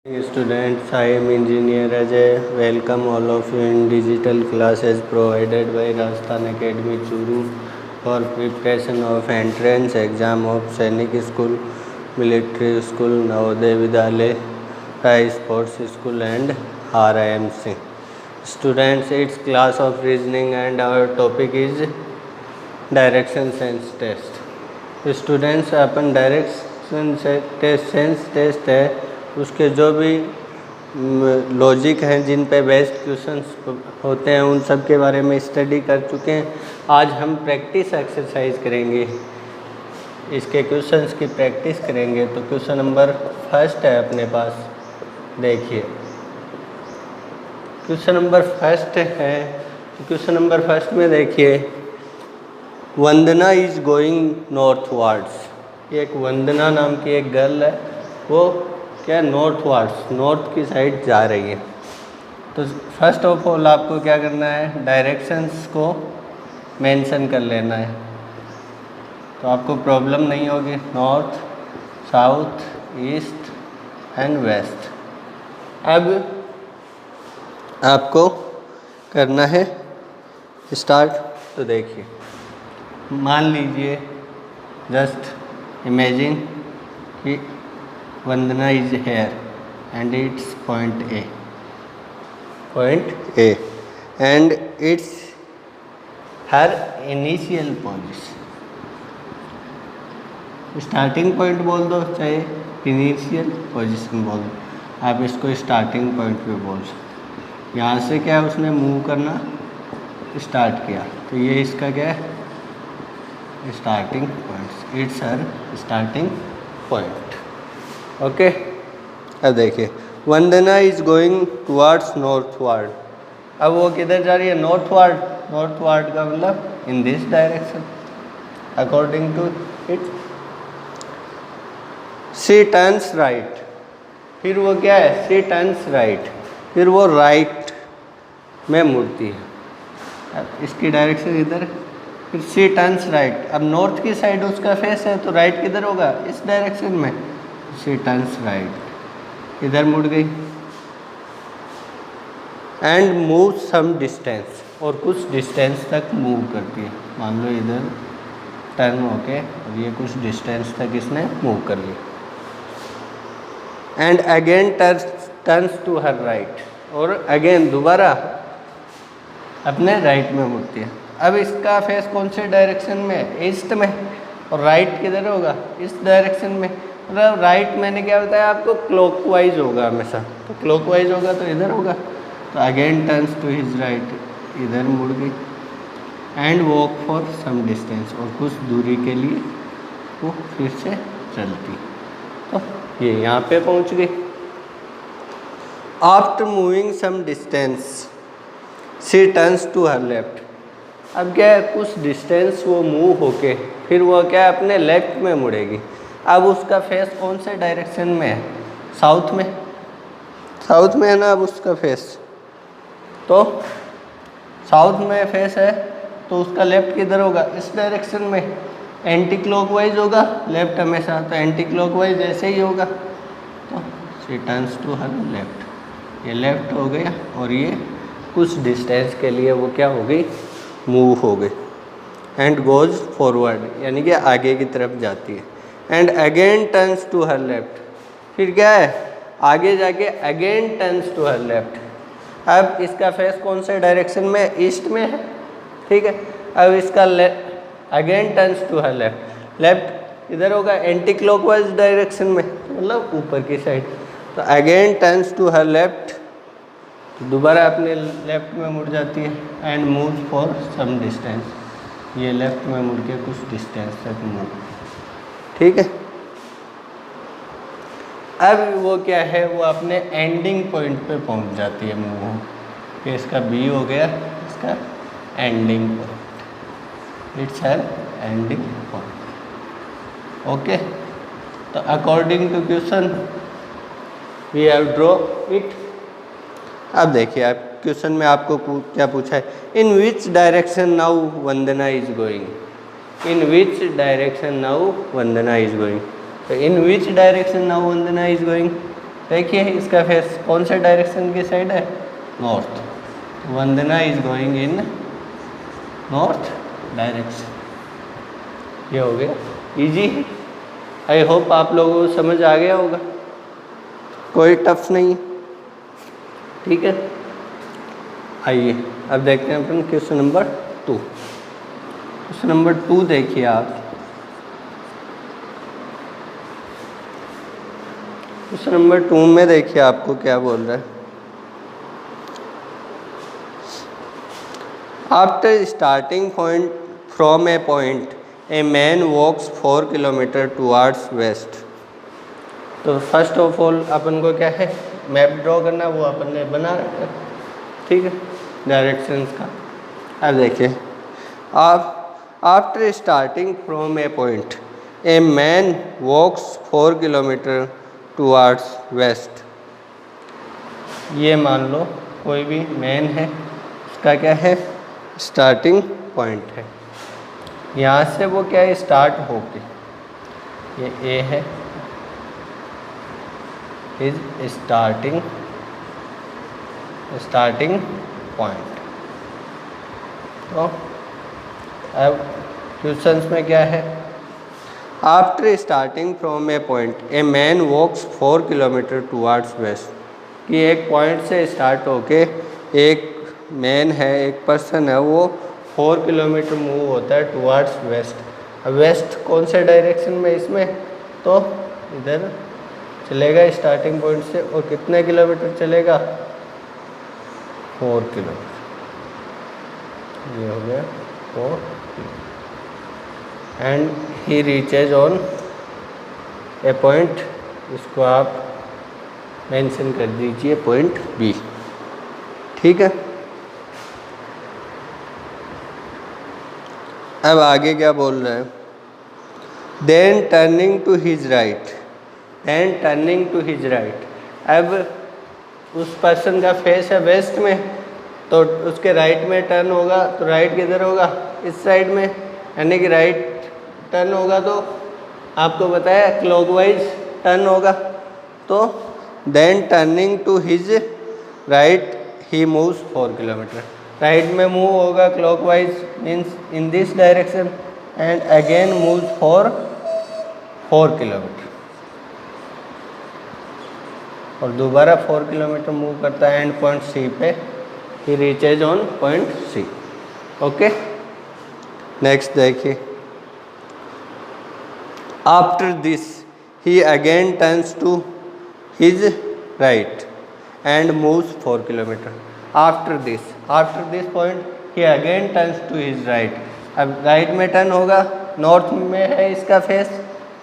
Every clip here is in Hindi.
Students, I am Engineer Ajay. Welcome all of you in digital classes provided by Rajasthan Academy Churu for preparation of entrance exam of Sainik School, Military School, Navodaya Vidyalaya, Rai Sports School and RIMC. Students, it's class of reasoning and our topic is direction sense test. Students अपन डायरेक्शन सेंस टेस्ट है उसके जो भी लॉजिक हैं जिन पे बेस्ड क्वेश्चंस होते हैं उन सब के बारे में स्टडी कर चुके हैं। आज हम प्रैक्टिस एक्सरसाइज करेंगे, इसके क्वेश्चंस की प्रैक्टिस करेंगे। तो क्वेश्चन नंबर फर्स्ट है अपने पास, देखिए क्वेश्चन नंबर फर्स्ट है। तो क्वेश्चन नंबर फर्स्ट में देखिए, वंदना इज गोइंग नॉर्थवर्ड्स। एक वंदना नाम की एक गर्ल है, वो क्या नॉर्थवर्ड्स, नॉर्थ की साइड जा रही है। तो फर्स्ट ऑफ ऑल आपको क्या करना है, डायरेक्शंस को मेंशन कर लेना है, तो आपको प्रॉब्लम नहीं होगी। North, south, east and west. अब आपको करना है स्टार्ट। तो देखिए, मान लीजिए, जस्ट इमेजिन कि Vandana is here and it's point A and it's her initial position. Starting point बोल दो, चाहे इनिशियल पोजीशन बोल दो, आप इसको स्टार्टिंग पॉइंट पे बोल सकते। यहाँ से क्या है, उसने मूव करना स्टार्ट किया, तो ये इसका क्या है, starting point. It's her starting point. Okay, अब देखिए, वंदना इज गोइंग टुवर्ड्स नॉर्थवर्ड। अब वो किधर जा रही है, नॉर्थवर्ड। नॉर्थवर्ड का मतलब in this direction according to it. She turns right, फिर वो क्या है, शी टर्न्स राइट, फिर वो राइट में मुड़ती है। अब इसकी डायरेक्शन इधर, फिर शी टर्न्स राइट। अब नॉर्थ की साइड उसका फेस है, तो राइट किधर होगा, इस डायरेक्शन में। शी टर्न्स राइट, इधर मुड़ गई। एंड मूव सम डिस्टेंस, और कुछ डिस्टेंस तक मूव करती है। मान लो इधर टर्न होके और ये कुछ डिस्टेंस तक इसने मूव कर लिया। And again turns to her right, और अगेन दोबारा अपने राइट में मुड़ती है। अब इसका फेस कौन से डायरेक्शन में, ईस्ट में, और राइट किधर होगा, इस डायरेक्शन में। मतलब राइट मैंने क्या बताया आपको, क्लॉकवाइज होगा हमेशा, तो क्लॉकवाइज होगा तो इधर होगा। तो again turns to his right, इधर मुड़ गई। And walk for some distance, और कुछ दूरी के लिए वो फिर से चलती, तो ये यहाँ पे पहुँच गई। After moving some distance she turns to her left. अब क्या है, कुछ डिस्टेंस वो मूव होके फिर वो क्या है, अपने लेफ्ट में मुड़ेगी। अब उसका फेस कौन से डायरेक्शन में है, साउथ में। साउथ में है ना अब उसका फेस, तो साउथ में फेस है, तो उसका लेफ्ट किधर होगा, इस डायरेक्शन में। एंटी क्लॉकवाइज होगा लेफ्ट हमेशा, तो एंटी क्लॉकवाइज ऐसे ही होगा। तो she turns to her left, ये लेफ्ट हो गया, और ये कुछ डिस्टेंस के लिए वो क्या हो गई, मूव हो गई। एंड गोज फॉरवर्ड, यानी कि आगे की तरफ जाती है। And again turns to her left, फिर क्या है, आगे जाके again turns to her left. अब इसका फेस कौन से डायरेक्शन में, ईस्ट में है, ठीक है। अब इसका again turns to her left, left इधर होगा एंटी क्लॉकवाइज डायरेक्शन में, मतलब ऊपर की साइड। तो again turns to her left, दोबारा अपने लेफ्ट में मुड़ जाती है। And move for some distance, ये लेफ्ट में मुड़ के कुछ डिस्टेंस तक मूव, ठीक है। अब वो क्या है, वो अपने एंडिंग पॉइंट पे पहुंच जाती है मूव। ये इसका बी हो गया, इसका ending point, it's her ending point. Okay, तो according to question we have draw it. अब देखिए, आप क्वेश्चन में आपको क्या पूछा है, in which direction now Vandana is going. In which direction now Vandana is going. तो in which direction now Vandana is going, देखिए इसका फेस कौन से डायरेक्शन की साइड है, north. Vandana is going in north direction. ये हो गया इजी है। आई होप आप लोगों को समझ आ गया होगा, कोई टफ नहीं, ठीक है। आइए अब देखते हैं अपन क्वेश्चन नंबर 2। क्वेश्चन नंबर 2 देखिए आप। क्वेश्चन नंबर 2 में देखिए आपको क्या बोल रहा है। After starting point from a point a man walks 4 kilometre towards west. तो फर्स्ट ऑफ ऑल अपन को क्या है, मैप ड्रॉ करना, वो अपन ने बना रखा, ठीक है, डायरेक्शंस का। अब देखिए आप after starting from a point a man walks 4 kilometre towards west. ये मान लो कोई भी मैन है, उसका क्या है, स्टार्टिंग पॉइंट है। यहाँ से वो क्या है, स्टार्ट होके, ये ए है, इज स्टार्टिंग पॉइंट। तो अब क्वेश्चंस में क्या है, after starting from a point a man walks 4 kilometre towards west. कि एक पॉइंट से स्टार्ट होके एक मैन है, एक पर्सन है, वो 4 किलोमीटर मूव होता है टुवार्ड्स वेस्ट। अब वेस्ट कौन से डायरेक्शन में, इसमें तो इधर चलेगा स्टार्टिंग पॉइंट से, और कितने किलोमीटर चलेगा, 4 किलोमीटर। ये हो गया 4 and he reaches on A point, इसको आप मेंशन कर दीजिए पॉइंट बी, ठीक है। अब आगे क्या बोल रहे हैं, then turning to his right, then turning to his right. अब उस पर्सन का फेस है वेस्ट में, तो उसके राइट में टर्न होगा, तो राइट किधर होगा, इस साइड में, यानी कि राइट टर्न होगा तो आपको बताया क्लॉकवाइज टर्न होगा। तो then turning to his right he moves 4 kilometre. Right में मूव होगा clockwise, means in this direction, and again moves for 4 kilometre, और दोबारा 4 किलोमीटर मूव करता है एंड पॉइंट सी पे, he reaches on point C. Okay, next देखिए, after this he again turns to his right and moves 4 kilometre. After this point he again turns to his right. अब राइट में टर्न होगा, नॉर्थ में है इसका फेस,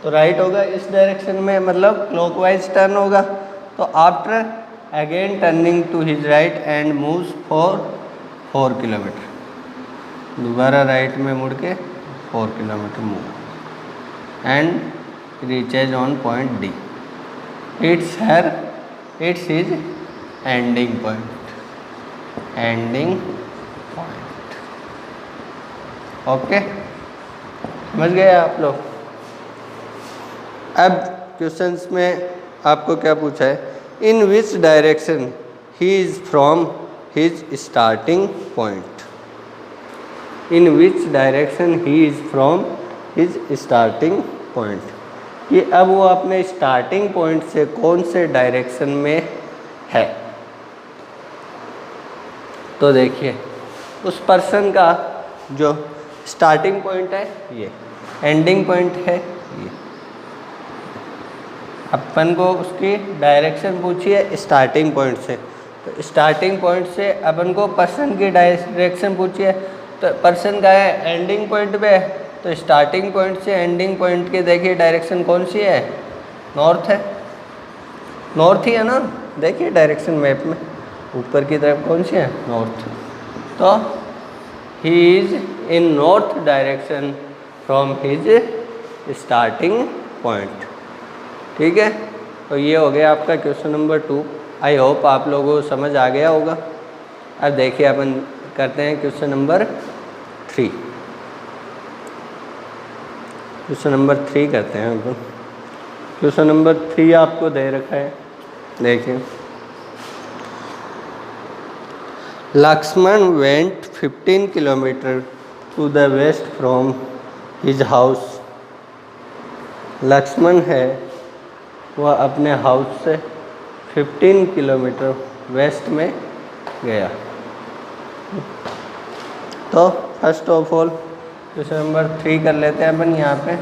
तो राइट होगा इस डायरेक्शन में, मतलब क्लॉकवाइज टर्न होगा। तो after again turning to his right and moves for 4 kilometre, दोबारा राइट में मुड़ के 4 kilometre move and reaches on point D. It's his ending point, okay, समझ गए आप लोग। अब क्वेश्चंस में आपको क्या पूछा है, in which direction he is from his starting point. In which direction he is from his starting point, कि अब वो अपने स्टार्टिंग पॉइंट से कौन से डायरेक्शन में है। तो देखिए उस पर्सन का जो स्टार्टिंग पॉइंट है ये, एंडिंग पॉइंट है ये। अपन को उसकी डायरेक्शन पूछी है स्टार्टिंग पॉइंट से, तो स्टार्टिंग पॉइंट से अपन को पर्सन की डायरेक्शन पूछी है, तो पर्सन का है एंडिंग पॉइंट पे, तो स्टार्टिंग पॉइंट से एंडिंग पॉइंट की देखिए डायरेक्शन कौन सी है, नॉर्थ है, नॉर्थ ही है ना। देखिए डायरेक्शन मैप में ऊपर की तरफ कौन सी है, नॉर्थ। तो he is in north direction from his starting point, ठीक है। तो ये हो गया आपका क्वेश्चन नंबर 2। आई होप आप लोगों को समझ आ गया होगा। अब देखिए अपन करते हैं क्वेश्चन नंबर 3। क्वेश्चन नंबर 3 करते हैं अपन। क्वेश्चन नंबर 3 आपको दे रखा है, देखिए, Lakshman went 15 kilometre to the west from his house. Lakshman है वह अपने हाउस से 15 किलोमीटर वेस्ट में गया। तो first of all question number 3 कर लेते हैं अपन यहाँ पे।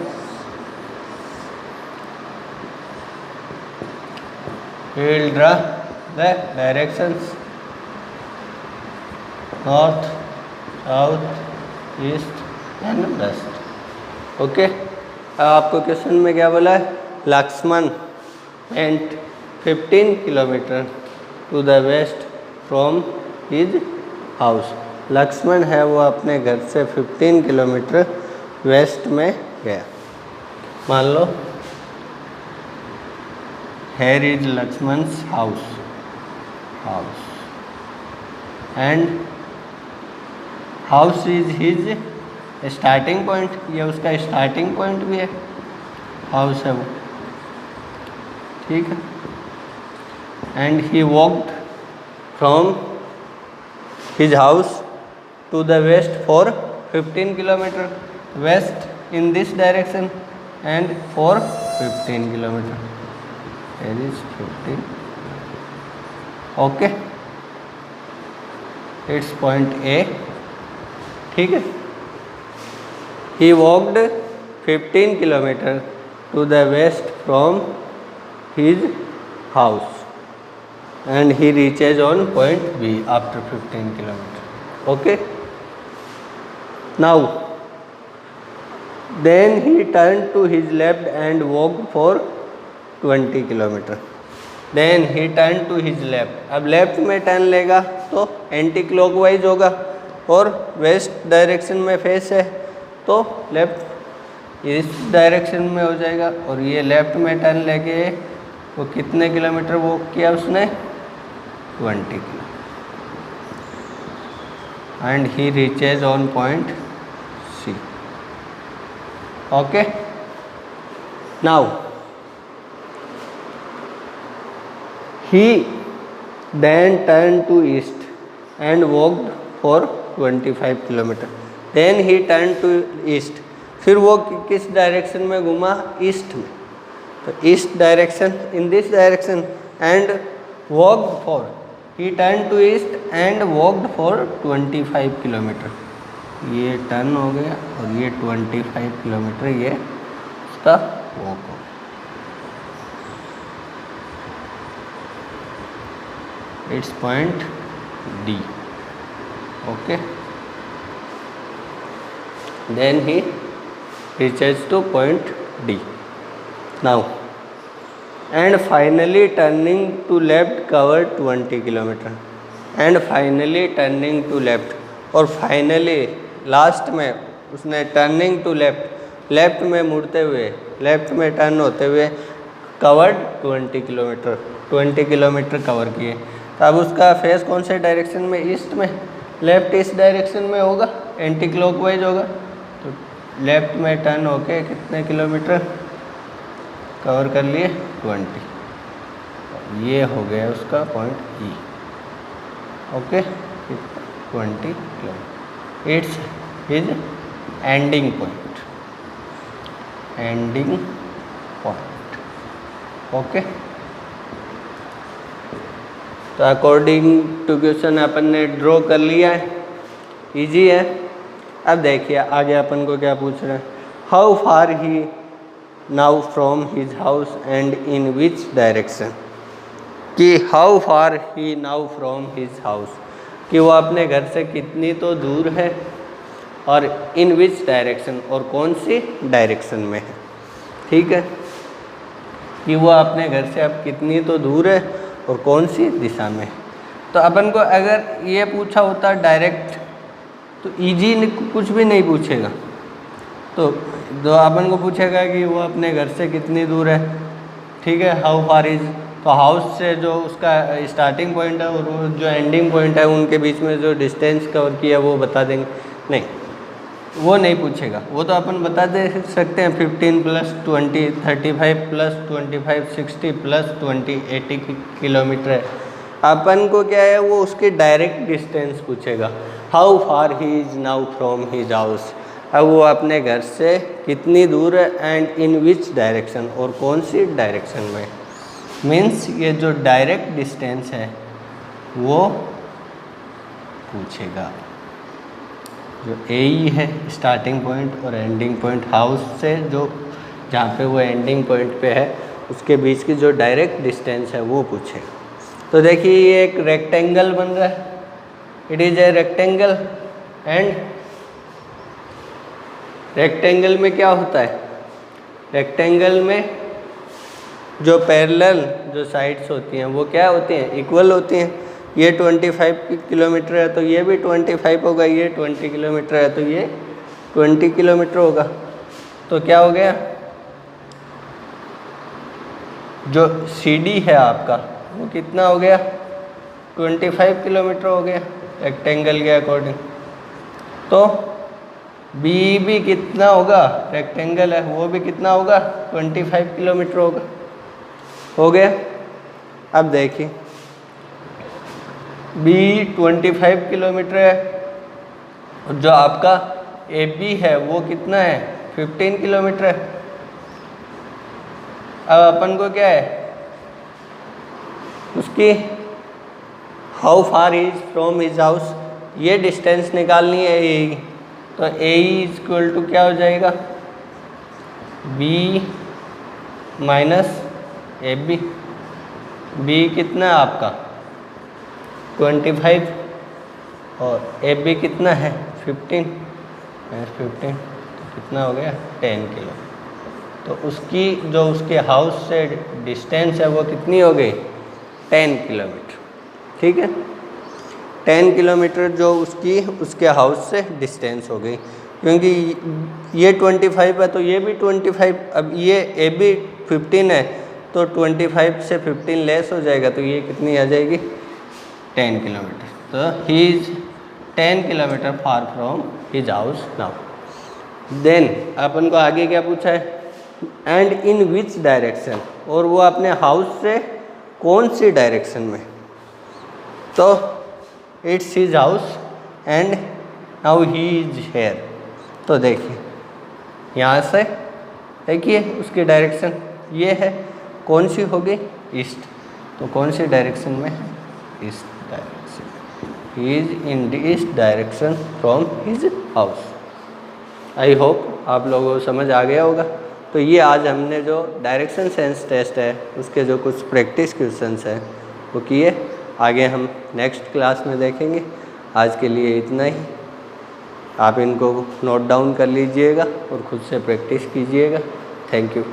He will draw the directions north, south, east and west. Okay, अब आपको क्वेश्चन में क्या बोला है? Lakshman went 15 kilometre to the west from his house. Lakshman है वो अपने घर से 15 किलोमीटर वेस्ट में गया। मान लो here is Lakshman's house and house is his starting point, ये उसका स्टार्टिंग पॉइंट भी है, हाउस है वो, ठीक है। And he walked from his house to the west for 15 kilometre, west in this direction and for 15 kilometre, that is 15. Okay, it's point A, ठीक है। He walked 15 kilometre to the west from his house and he reaches on point B after 15 kilometre. Okay, now then he turn to his left and walked for 20 kilometre. Then he turn to his left, अब लेफ्ट में टर्न लेगा तो एंटी क्लॉकवाइज होगा और वेस्ट डायरेक्शन में फेस है तो लेफ्ट इस डायरेक्शन में हो जाएगा। और ये लेफ्ट में टर्न लेके वो कितने किलोमीटर वॉक किया उसने? 20 kilometre. And he reaches on point C. Okay, now he then turned to east and walked for 25 kilometre. then he turned to east, फिर वो किस डायरेक्शन में घूमा? ईस्ट में। तो east direction, in this direction and walked for, he turned to east and walked for 25 kilometre. ये टर्न हो गया और ये 25 किलोमीटर ये उसका वॉक हो गया। It's point D. Okay. Then he reaches to point D. Now, and finally turning to left covered 20 kilometer. And finally turning to left. और finally लास्ट में उसने टर्निंग टू लेफ्ट, लेफ्ट में मुड़ते हुए, लेफ्ट में टर्न होते हुए कवर्ड 20 किलोमीटर, 20 किलोमीटर कवर किए। तो अब उसका फेस कौन से डायरेक्शन में? ईस्ट में। लेफ्ट इस डायरेक्शन में होगा, एंटी क्लॉकवाइज होगा, तो लेफ्ट में टर्न होके कितने किलोमीटर कवर कर लिए? 20। ये हो गया उसका point E. Okay, 20 kilometre, it's his ending point, ending point. Okay, तो अकॉर्डिंग टू क्वेश्चन अपन ने ड्रॉ कर लिया है, इजी है। अब देखिए आगे अपन को क्या पूछ रहे हैं। How far he now from his house and in which direction, कि how far he now from his house, कि वो अपने घर से कितनी तो दूर है और इन विच डायरेक्शन, और कौन सी डायरेक्शन में है, ठीक है। कि वो अपने घर से अब कितनी तो दूर है और कौन सी दिशा में। तो अपन को अगर ये पूछा होता डायरेक्ट तो इजी कुछ भी नहीं पूछेगा, तो अपन को पूछेगा कि वो अपने घर से कितनी दूर है, ठीक है। हाउ फार इज, तो हाउस से जो उसका स्टार्टिंग पॉइंट है और वो जो एंडिंग पॉइंट है उनके बीच में जो डिस्टेंस कवर किया वो बता देंगे। नहीं, वो नहीं पूछेगा, वो तो अपन बता दे सकते हैं 15 + 20 35 + 25 60 + 20 80 किलोमीटर है। अपन को क्या है, वो उसकी डायरेक्ट डिस्टेंस पूछेगा, how far he is now from his house. अब वो अपने घर से कितनी दूर है एंड इन विच डायरेक्शन, और कौन सी डायरेक्शन में। मीन्स ये जो डायरेक्ट डिस्टेंस है वो पूछेगा। जो ए है स्टार्टिंग पॉइंट और एंडिंग पॉइंट हाउस से, जो जहाँ पे वो एंडिंग पॉइंट पे है उसके बीच की जो डायरेक्ट डिस्टेंस है वो पूछेगा। तो देखिए ये एक रेक्टेंगल बन रहा है, it is a rectangle and rectangle में क्या होता है, रेक्टेंगल में जो पैरेलल जो साइड्स होती हैं वो क्या होती हैं, इक्वल होती हैं। ये 25 किलोमीटर है तो ये भी 25 होगा, ये 20 किलोमीटर है तो ये 20 किलोमीटर होगा। तो क्या हो गया, जो CD है आपका वो कितना हो गया, 25 किलोमीटर हो गया रेक्टेंगल के अकॉर्डिंग। तो BB कितना होगा, रेक्टेंगल है वो भी कितना होगा, 25 किलोमीटर होगा। हो गया। अब देखिए B 25 किलोमीटर है और जो आपका AB है वो कितना है, 15 किलोमीटर है। अब अपन को क्या है, उसकी how far is from his house ये डिस्टेंस निकालनी है AE। तो AE = क्या हो जाएगा, B - AB। B कितना है आपका 25 और AB कितना है 15 - 15 तो कितना हो गया 10 किलो। तो उसकी जो उसके हाउस से डिस्टेंस है वो कितनी हो गई 10 किलोमीटर। ठीक है, 10 किलोमीटर जो उसके हाउस से डिस्टेंस हो गई, क्योंकि ये 25 है तो ये भी 25। अब ये AB 15 है तो 25 से 15 लेस हो जाएगा तो ये कितनी आ जाएगी 10 किलोमीटर। तो he is 10 kilometre far from his house now. Then अपन को आगे क्या पूछा है, एंड इन विच डायरेक्शन, और वो अपने हाउस से कौन सी डायरेक्शन में। तो it's his house and now he is here. तो देखिए यहाँ से देखिए उसकी डायरेक्शन ये है, कौन सी होगी ईस्ट। तो कौन सी डायरेक्शन में है, east direction. He is in the east direction from his house. I hope आप लोगों को समझ आ गया होगा। तो ये आज हमने जो डायरेक्शन सेंस टेस्ट है उसके जो कुछ प्रैक्टिस क्वेश्चंस हैं वो किए, आगे हम नेक्स्ट क्लास में देखेंगे। आज के लिए इतना ही। आप इनको नोट डाउन कर लीजिएगा और खुद से प्रैक्टिस कीजिएगा। Thank you.